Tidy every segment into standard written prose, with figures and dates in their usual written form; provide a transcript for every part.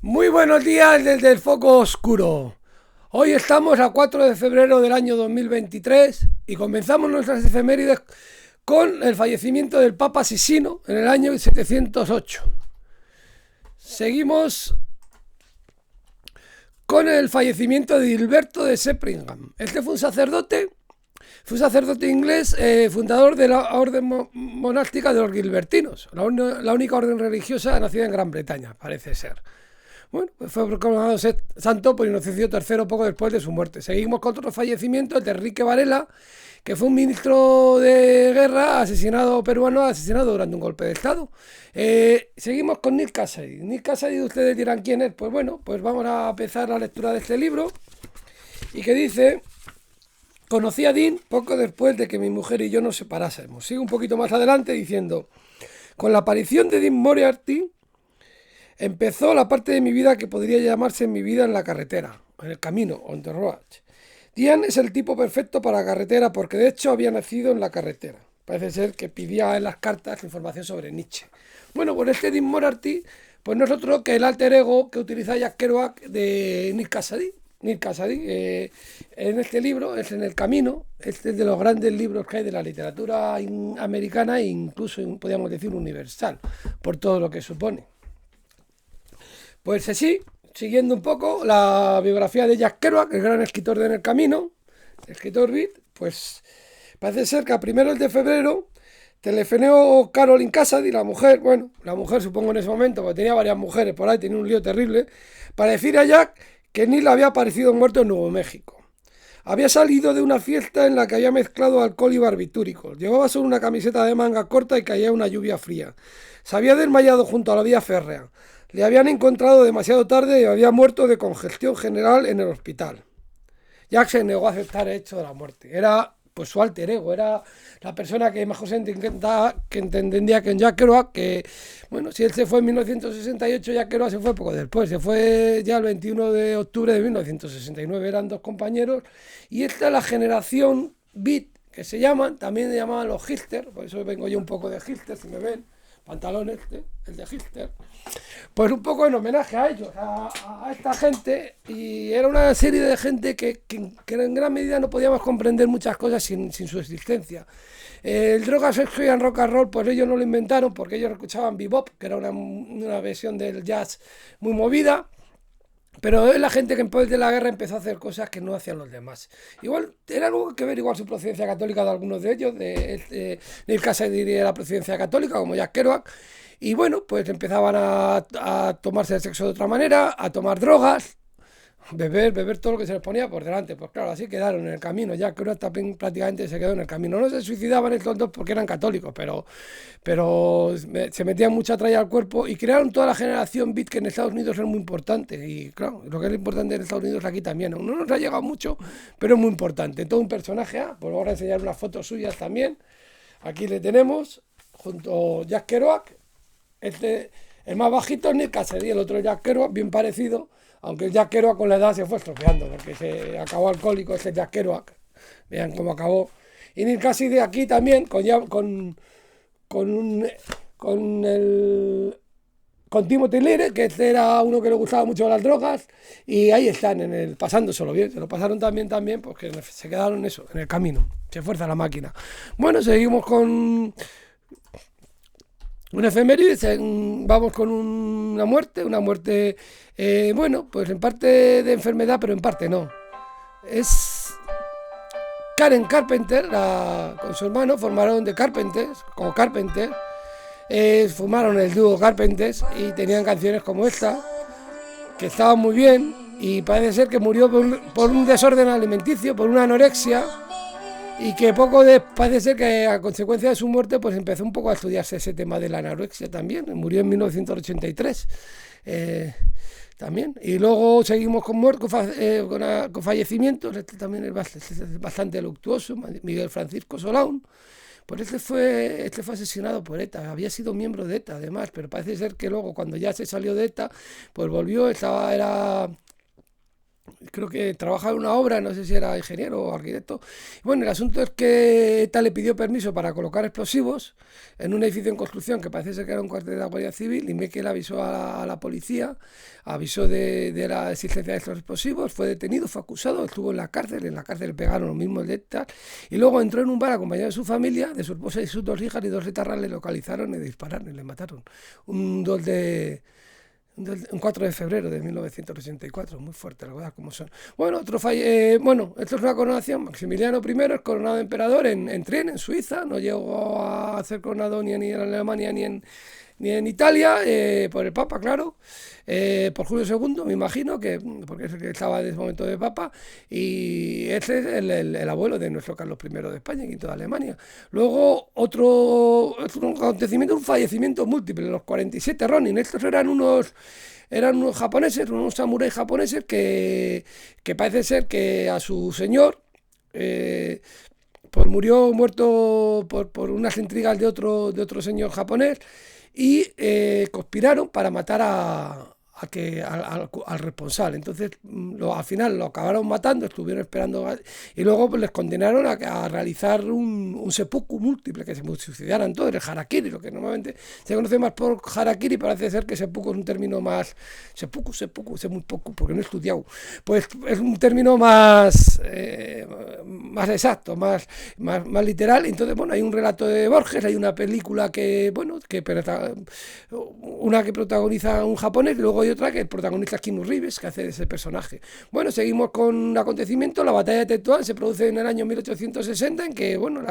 Muy buenos días desde el foco oscuro. Hoy estamos a 4 de febrero del año 2023 y comenzamos nuestras efemérides con el fallecimiento del Papa Sisino en el año 708. Seguimos con el fallecimiento de Gilberto de Sempringham. Este fue un sacerdote inglés, fundador de la orden monástica de los Gilbertinos, la única orden religiosa nacida en Gran Bretaña, parece ser. Bueno, pues fue proclamado santo por Inocencio III poco después de su muerte. Seguimos con otro fallecimiento, el de Enrique Varela, que fue un ministro de guerra peruano asesinado durante un golpe de Estado. Seguimos con Neal Cassady. Neal Cassady, ustedes dirán quién es. Pues bueno, pues vamos a empezar la lectura de este libro. Y que dice: conocí a Dean poco después de que mi mujer y yo nos separásemos. Sigue un poquito más adelante diciendo: con la aparición de Dean Moriarty empezó la parte de mi vida que podría llamarse mi vida en la carretera, en el camino, on the road. Dean es el tipo perfecto para la carretera porque de hecho había nacido en la carretera. Parece ser que pedía en las cartas información sobre Nietzsche. Bueno, pues este Dean Moriarty, pues no es otro que el alter ego que utiliza Jack Kerouac de Neal Cassady. Neal Cassady, en este libro, es En el camino. Este es de los grandes libros que hay de la literatura americana e incluso, podríamos decir, universal, por todo lo que supone. Pues sí, siguiendo un poco la biografía de Jack Kerouac, el gran escritor de En el Camino, escritor beat, pues parece ser que a primeros de febrero telefoneó Caroline Cassady, la mujer supongo en ese momento, porque tenía varias mujeres por ahí, tenía un lío terrible, para decir a Jack que Neal había aparecido muerto en Nuevo México. Había salido de una fiesta en la que había mezclado alcohol y barbitúricos. Llevaba solo una camiseta de manga corta y caía una lluvia fría. Se había desmayado junto a la vía férrea. Le habían encontrado demasiado tarde y había muerto de congestión general en el hospital. Jack se negó a aceptar el hecho de la muerte. Era pues su alter ego, era la persona que mejor se entendía que en Jack Kerouac, que bueno, si él se fue en 1968, Jack Kerouac se fue poco después, se fue ya el 21 de octubre de 1969, eran dos compañeros, y esta es la generación beat, que se llaman, también se llamaban los hipsters, por eso vengo yo un poco de hipster, si me ven, pantalones, el de hipster, pues un poco en homenaje a ellos, a esta gente, y era una serie de gente que en gran medida no podíamos comprender muchas cosas sin su existencia. El droga, sexo y rock and roll, pues ellos no lo inventaron porque ellos escuchaban bebop, que era una versión del jazz muy movida. Pero es la gente que después de la guerra empezó a hacer cosas que no hacían los demás. Igual, era algo que ver igual su procedencia católica de algunos de ellos, de Neal Cassady de la procedencia católica, como Jack Kerouac. Y bueno, pues empezaban a tomarse el sexo de otra manera, a tomar drogas, beber todo lo que se les ponía por delante. Pues claro, así quedaron en el camino. Jack Kerouac también prácticamente se quedó en el camino. No se suicidaban estos dos porque eran católicos, pero se metían mucha tralla al cuerpo y crearon toda la generación beat que en Estados Unidos es muy importante. Y claro, lo que es importante en Estados Unidos aquí también. No nos ha llegado mucho, pero es muy importante. Todo un personaje. Pues ahora enseñar unas fotos suyas también. Aquí le tenemos, junto a Jack Kerouac. El más bajito es Neal Cassady, el otro Jack Kerouac, bien parecido, aunque el Jack Kerouac con la edad se fue estropeando, porque se acabó alcohólico ese Jack Kerouac. Vean cómo acabó. Y Neal Cassady aquí también, con Timothy Leary, que este era uno que le gustaba mucho las drogas, y ahí están, pasándoselo bien, se lo pasaron también, porque se quedaron eso, en el camino, se fuerza la máquina. Bueno, seguimos con una efeméride, vamos con una muerte, bueno, pues en parte de enfermedad, pero en parte no. Es Karen Carpenter, con su hermano, formaron The Carpenters, como Carpenter, formaron el dúo Carpenters y tenían canciones como esta, que estaban muy bien, y parece ser que murió por un desorden alimenticio, por una anorexia, y que parece ser que a consecuencia de su muerte pues empezó un poco a estudiarse ese tema de la anorexia también. Murió en 1983 también. Y luego seguimos con fallecimientos. Este también es bastante luctuoso, Miguel Francisco Solaun. Pues este fue asesinado por ETA, había sido miembro de ETA además, pero parece ser que luego cuando ya se salió de ETA, pues volvió, creo que trabajaba en una obra, no sé si era ingeniero o arquitecto. Bueno, el asunto es que ETA le pidió permiso para colocar explosivos en un edificio en construcción que parece ser que era un cuartel de la Guardia Civil, y Miquel avisó a la policía, avisó de la existencia de estos explosivos, fue detenido, fue acusado, estuvo en la cárcel le pegaron los mismos de ETA, y luego entró en un bar acompañado de su familia, de su esposa y sus dos hijas, y dos etarras le localizaron y dispararon y le mataron. Un 2 de un 4 de febrero de 1984, muy fuerte, la verdad, como son. Bueno, bueno, esto es una coronación. Maximiliano I es coronado emperador en Trien, en Suiza. No llegó a ser coronado ni en Alemania ni en Italia, por el Papa, claro, por Julio II, me imagino, porque es el que estaba en ese momento de Papa, y este es el abuelo de nuestro Carlos I de España, quinto de Alemania. Luego, otro acontecimiento, un fallecimiento múltiple, los 47 Ronin. Estos eran unos japoneses, unos samuráis japoneses que parece ser que a su señor, pues murió muerto por unas intrigas de otro señor japonés, y conspiraron para matar al responsable. Entonces, al final lo acabaron matando, estuvieron esperando, y luego pues, les condenaron a realizar un seppuku múltiple, que se suicidaran todos, el harakiri, lo que normalmente se conoce más por harakiri. Parece ser que seppuku es un término más, seppuku, sé muy poco porque no he estudiado, pues es un término más exacto, más literal. Entonces, bueno, hay un relato de Borges, hay una película una que protagoniza un japonés, y luego hay otra que el protagonista es Keanu Reeves, que hace de ese personaje. Bueno, seguimos con un acontecimiento. La batalla de Tetuán se produce en el año 1860, en que, bueno,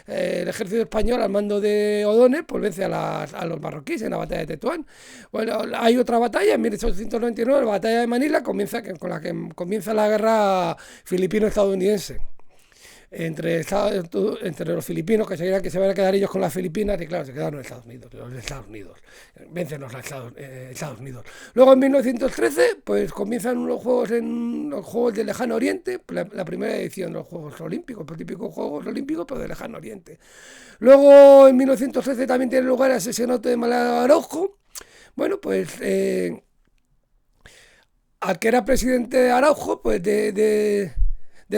el ejército español, al mando de O'Donnell, pues vence a los marroquíes en la batalla de Tetuán. Bueno, hay otra batalla en 1899, la batalla de Manila, con la que comienza la guerra filipino-estadounidense entre los filipinos, que se creían que se van a quedar ellos con las Filipinas, y claro, se quedaron en Estados Unidos, vencen los Estados Unidos. Luego en 1913 pues comienzan los Juegos del Lejano Oriente, la primera edición de los Juegos Olímpicos, los típicos Juegos Olímpicos, pero del Lejano Oriente. Luego en 1913 también tiene lugar el asesinato de Manuel Araujo. Bueno, pues al que era presidente Araujo, pues de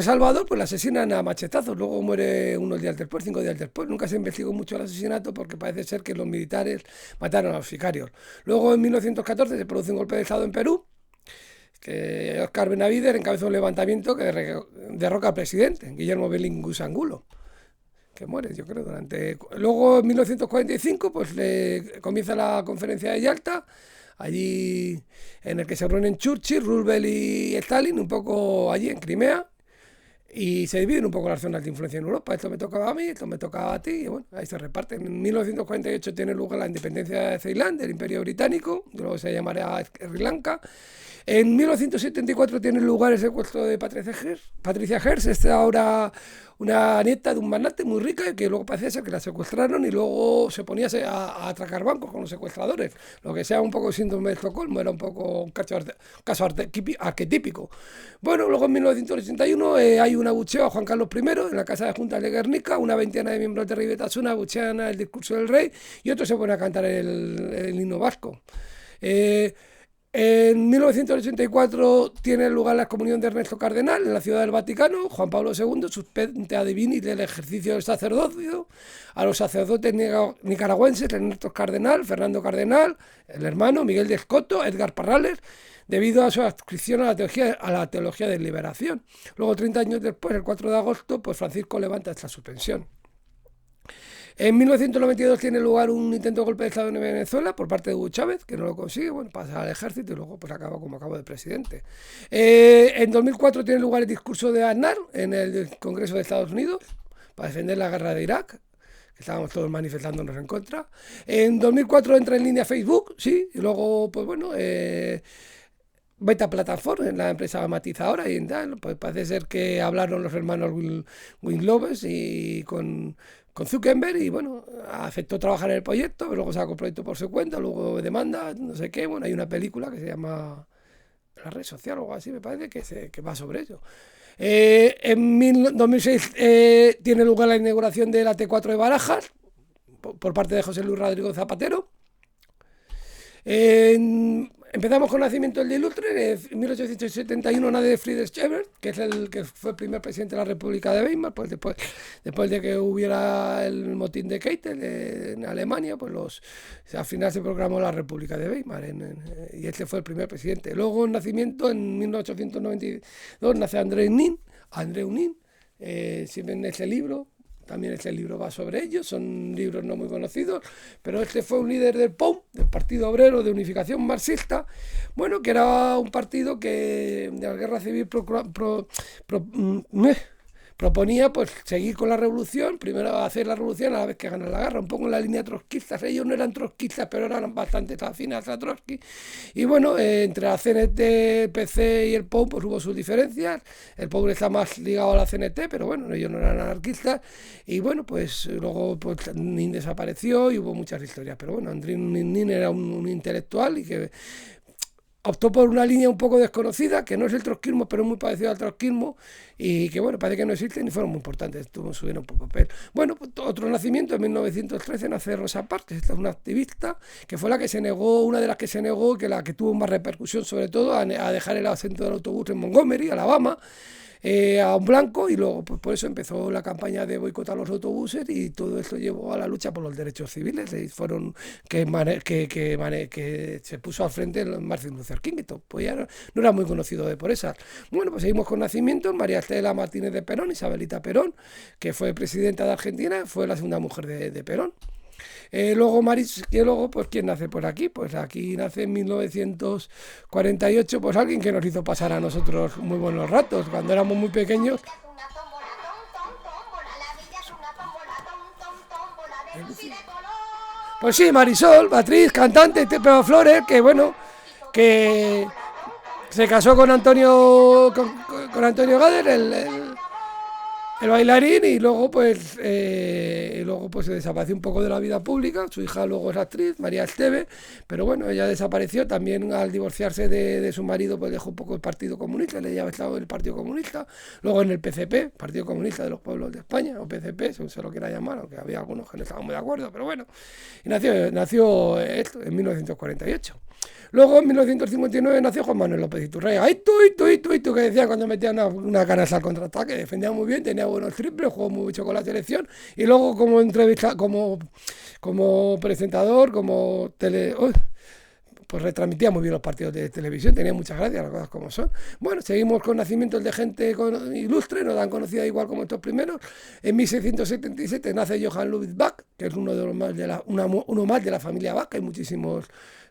Salvador, pues la asesinan a machetazos. Luego muere unos días después, 5 días después. Nunca se investigó mucho el asesinato, porque parece ser que los militares mataron a los sicarios. Luego en 1914 se produce un golpe de Estado en Perú, que Óscar Benavides encabezó un levantamiento que derroca al presidente, Guillermo Belíngus Angulo, que muere, yo creo, Luego en 1945 pues comienza la conferencia de Yalta, allí en el que se reúnen Churchill, Roosevelt y Stalin, un poco allí en Crimea, y se dividen un poco las zonas de influencia en Europa. Esto me tocaba a mí, esto me tocaba a ti, y bueno, ahí se reparten. En 1948 tiene lugar la independencia de Ceilán, del Imperio Británico, luego se llamará Sri Lanka. En 1974 tiene lugar el secuestro de Patricia Hearst, esta ahora una nieta de un magnate muy rica, que luego parece ser que la secuestraron y luego se ponía a atracar bancos con los secuestradores. Lo que sea un poco síndrome de Estocolmo, era un poco un caso arquetípico. Bueno, luego en 1981 hay un abucheo a Juan Carlos I en la Casa de Juntas de Guernica, una veintena de miembros de Ribetasuna abuchean el discurso del rey, y otros se ponen a cantar el himno vasco. En 1984 tiene lugar la excomunión de Ernesto Cardenal en la Ciudad del Vaticano. Juan Pablo II suspende a divinis del ejercicio del sacerdocio a los sacerdotes nicaragüenses Ernesto Cardenal, Fernando Cardenal, el hermano Miguel de Escoto, Edgar Parrales, debido a su adscripción a la teología de liberación. Luego, 30 años después, el 4 de agosto, pues Francisco levanta esta suspensión. En 1992 tiene lugar un intento de golpe de Estado en Venezuela por parte de Hugo Chávez, que no lo consigue, bueno, pasa al ejército y luego pues acaba como acabo de presidente. En 2004 tiene lugar el discurso de Aznar en el Congreso de Estados Unidos para defender la guerra de Irak, que estábamos todos manifestándonos en contra. En 2004 entra en línea Facebook, sí, y luego, pues bueno, Beta Platform, en la empresa Matiz ahora, y tal, pues parece ser que hablaron los hermanos Winklevoss y con Zuckerberg, y bueno, aceptó trabajar en el proyecto, pero luego sacó el proyecto por su cuenta, luego demanda, no sé qué. Bueno, hay una película que se llama La Red Social o algo así, me parece, que va sobre ello. En 2006 tiene lugar la inauguración de la T4 de Barajas por parte de José Luis Rodrigo Zapatero. Empezamos con nacimiento del ilustre. En 1871 nace Friedrich Ebert, que es el que fue el primer presidente de la República de Weimar. Pues después de que hubiera el motín de Keitel en Alemania, pues al final se proclamó la República de Weimar y este fue el primer presidente. Luego el nacimiento en 1892 nace Andreu Nin, siempre en ese libro. También este libro va sobre ellos, son libros no muy conocidos, pero este fue un líder del POUM, del Partido Obrero de Unificación Marxista, bueno, que era un partido que de la Guerra Civil proponía pues seguir con la revolución, primero hacer la revolución a la vez que ganar la guerra, un poco en la línea trotskista. Ellos no eran trotskistas, pero eran bastante afines a Trotsky. Y bueno, entre la CNT, el PC y el POUM pues hubo sus diferencias. El POUM está más ligado a la CNT, pero bueno, ellos no eran anarquistas. Y bueno, pues luego pues, Nin desapareció y hubo muchas historias. Pero bueno, Andreu Nin era un intelectual y que optó por una línea un poco desconocida, que no es el trotskismo, pero es muy parecido al trotskismo, y que bueno, parece que no existen y fueron muy importantes, subieron por papel. Bueno, pues, otro nacimiento, en 1913 nace Rosa Parks. Esta es una activista que fue la que se negó, una de las que se negó, que la que tuvo más repercusión sobre todo, a dejar el asiento del autobús en Montgomery, Alabama, a un blanco, y luego pues por eso empezó la campaña de boicotar los autobuses, y todo esto llevó a la lucha por los derechos civiles, y fueron que se puso al frente Martin Luther King, y todo, pues ya no era muy conocido de por esas. Bueno, pues seguimos con nacimientos. María Estela Martínez de Perón, Isabelita Perón, que fue presidenta de Argentina, fue la segunda mujer de Perón. Luego, pues, ¿quién nace por aquí? Pues aquí nace en 1948, pues alguien que nos hizo pasar a nosotros muy buenos ratos, cuando éramos muy pequeños. Pues sí, Marisol, actriz, cantante, Pepa Flores, que bueno, que se casó con Antonio Gader, el bailarín, y luego pues se desapareció un poco de la vida pública. Su hija luego es actriz, María Esteve, pero bueno, ella desapareció también al divorciarse de su marido, pues dejó un poco el Partido Comunista. Ella había estado en el Partido Comunista, luego en el PCP, Partido Comunista de los Pueblos de España, o PCP, según se lo quiera llamar, aunque había algunos que no estaban muy de acuerdo, pero bueno, y nació esto en 1948. Luego, en 1959, nació Juan Manuel López Iturrey. ¡Ay, tú! Que decía cuando metía una canasta al contraataque. Defendía muy bien, tenía buenos triples, jugó mucho con la selección. Y luego, como presentador, pues retransmitía muy bien los partidos de televisión, tenía muchas gracias, las cosas como son. Bueno, seguimos con nacimientos de gente ilustre, no tan conocida igual como estos primeros. En 1677 nace Johann Ludwig Bach, que es uno más de la familia Bach. Hay muchísimos,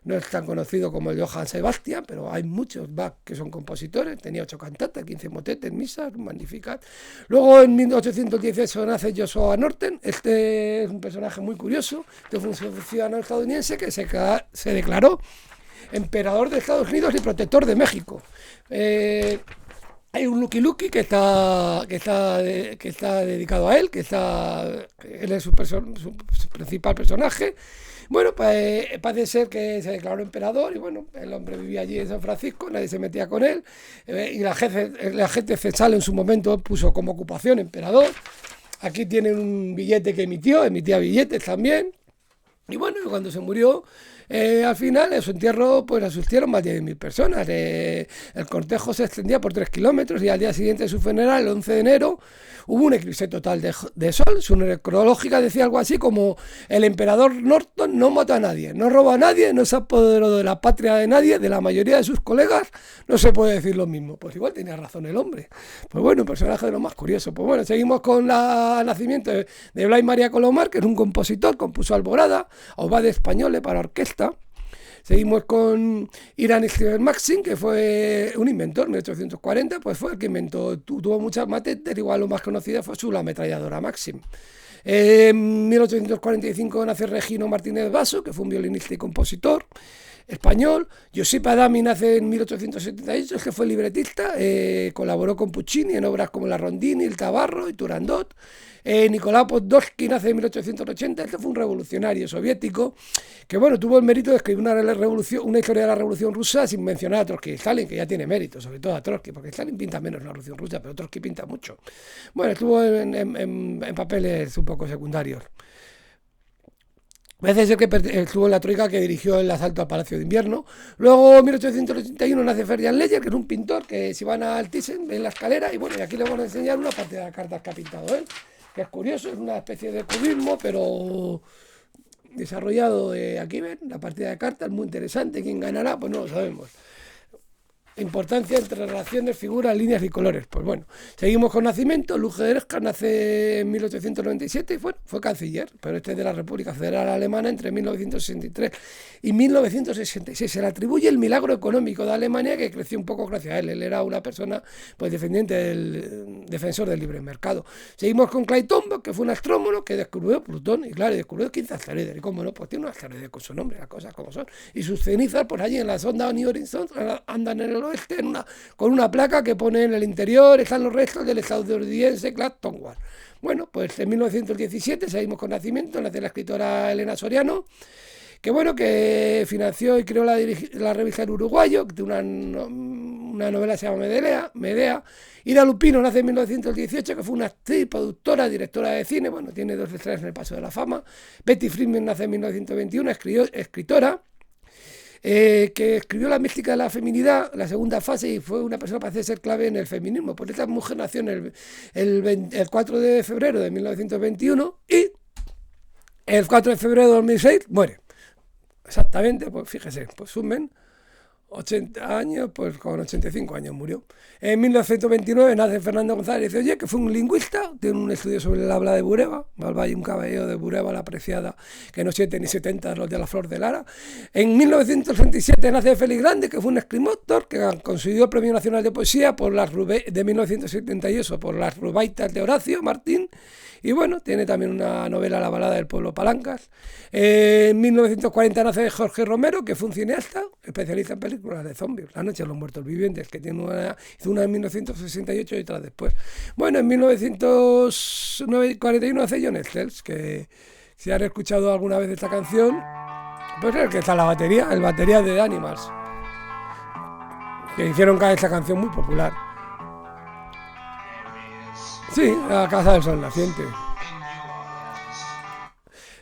no es tan conocido como el Johann Sebastian, pero hay muchos Bach que son compositores. Tenía 8 cantatas, 15 motetes, misas, magníficas. Luego en 1818 nace Joshua Norton. Este es un personaje muy curioso, fue un ciudadano estadounidense que se declaró emperador de Estados Unidos y protector de México. Hay un Lucky Lucky que está dedicado a él, él es su principal personaje. Bueno, pues parece ser que se declaró emperador, y bueno, el hombre vivía allí en San Francisco, nadie se metía con él, y la gente cesal en su momento puso como ocupación emperador. Aquí tienen un billete que emitía billetes también. Y bueno, cuando se murió, al final, en su entierro, pues asistieron más de 10.000 personas. El cortejo se extendía por 3 kilómetros, y al día siguiente de su funeral, el 11 de enero, hubo un eclipse total de sol. Su necrológica decía algo así como: el emperador Norton no mató a nadie, no robó a nadie, no se apoderó de la patria de nadie, de la mayoría de sus colegas no se puede decir lo mismo. Pues igual tenía razón el hombre. Pues bueno, un personaje de lo más curioso. Pues bueno, seguimos con el nacimiento de Blai María Colomar, que es un compositor, compuso Alborada, Aubade Españole para orquesta. Seguimos con Iran Steven Maxim, que fue un inventor, en 1840, pues fue el que inventó, tuvo muchas patentes, igual lo más conocida fue la ametralladora Maxim. En 1845 nace Regino Martínez Basso, que fue un violinista y compositor español. Josip Adami nace en 1878, que fue libretista, colaboró con Puccini en obras como La Rondini, El Tabarro y Turandot. Nicolás Podolsky nace en 1880, este fue un revolucionario soviético que bueno, tuvo el mérito de escribir una historia de la revolución rusa sin mencionar a Trotsky y Stalin, que ya tiene mérito, sobre todo a Trotsky, porque Stalin pinta menos la revolución rusa, pero Trotsky pinta mucho. Bueno, estuvo en papeles un poco secundarios. Parece ser que estuvo en la troika que dirigió el asalto al Palacio de Invierno. Luego, en 1881, nace Ferdinand Ledger, que es un pintor que si van al Thyssen, ven la escalera, y bueno, y aquí le vamos a enseñar una partida de cartas que ha pintado él, que es curioso, es una especie de cubismo, pero desarrollado. Aquí ven la partida de cartas, muy interesante. ¿Quién ganará? Pues no lo sabemos. Importancia entre relaciones, figuras, líneas y colores. Pues bueno, seguimos con nacimiento. Luge Erska nace en 1897 y bueno, fue canciller, pero este es de la República Federal Alemana entre 1963 y 1966. Se le atribuye el milagro económico de Alemania, que creció un poco gracias a él. Él era una persona pues defensor del libre mercado. Seguimos con Clyde Tombaugh, que fue un astrónomo que descubrió Plutón y claro, descubrió 15 asteroides. Y cómo no, pues tiene un asteroide con su nombre, las cosas como son. Y sus cenizas, por allí en la sonda New Horizons, andan en el oeste con una placa que pone en el interior, están los restos del estadounidense Clyde Tombaugh. Bueno, pues en 1917 seguimos con nacimiento, nace la escritora Elena Soriano, que bueno, que financió y creó la revista El Uruguayo, que tiene una novela que se llama Medea. Ida Lupino nace en 1918, que fue una actriz, productora, directora de cine, bueno, tiene 2 estrellas en el Paso de la Fama. Betty Friedman nace en 1921, escritora, que escribió La mística de la feminidad, la segunda fase, y fue una persona que parece ser clave en el feminismo. Pues esta mujer nació en el 4 de febrero de 1921 y el 4 de febrero de 2006 muere. Exactamente, pues fíjese, pues sumen 80 años, pues con 85 años murió. En 1929 nace Fernando González Oye, que fue un lingüista, tiene un estudio sobre el habla de Bureba, Malva y un caballero de Bureba, la apreciada, que no 7 ni 70 los de la Flor de Lara. En 1937 nace Félix Grande, que fue un escritor que consiguió el Premio Nacional de Poesía por de 1978 por las Rubaitas de Horacio Martín. Y bueno, tiene también una novela, La balada del pueblo Palancas. En 1940 nace Jorge Romero, que fue un cineasta, especialista en películas de zombies, La noche de los muertos vivientes, que hizo una en 1968 y otra después. Bueno, en 1941 nace John Estels, que si han escuchado alguna vez esta canción, pues es el que está en la batería, el batería de The Animals, que hicieron esta canción muy popular. Sí, La casa del sol naciente.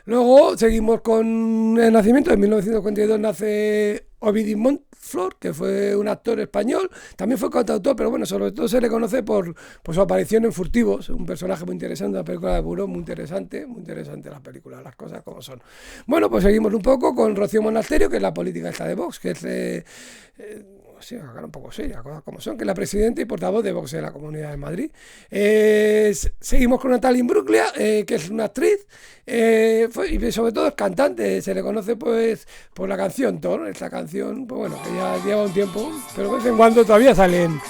Luego seguimos con el nacimiento. En 1942 nace Ovidio Montfort, que fue un actor español. También fue cantautor, pero bueno, sobre todo se le conoce por su aparición en Furtivos, un personaje muy interesante, la película de Buró, muy interesante la película, las cosas como son. Bueno, pues seguimos un poco con Rocío Monasterio, que es la política esta de Vox, que es sí, acá un poco seria, cosas como son, que es la presidenta y portavoz de Vox de la Comunidad de Madrid. Seguimos con Natalia Imbruglia, que es una actriz, y sobre todo es cantante, se le conoce pues por la canción Thor, esta canción, pues bueno, que ya lleva un tiempo, pero de vez en cuando todavía salen.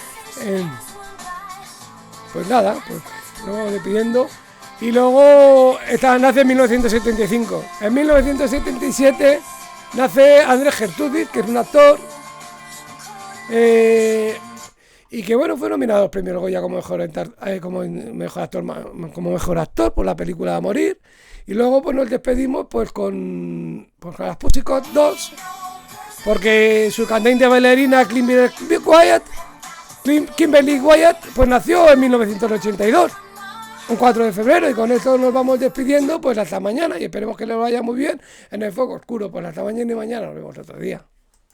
Pues nada, pues nos vamos despidiendo. Y luego esta nace en 1975. En 1977 nace Andrés Gertrudis, que es un actor. Y que bueno, fue nominado a los premios Goya como mejor actor por la película A Morir. Y luego pues nos despedimos pues con las Pussycat Dolls, porque su cantante bailarina Kimberly Wyatt pues nació en 1982, un 4 de febrero, y con esto nos vamos despidiendo pues hasta mañana, y esperemos que les vaya muy bien en el foco oscuro. Pues hasta mañana y mañana nos vemos otro día.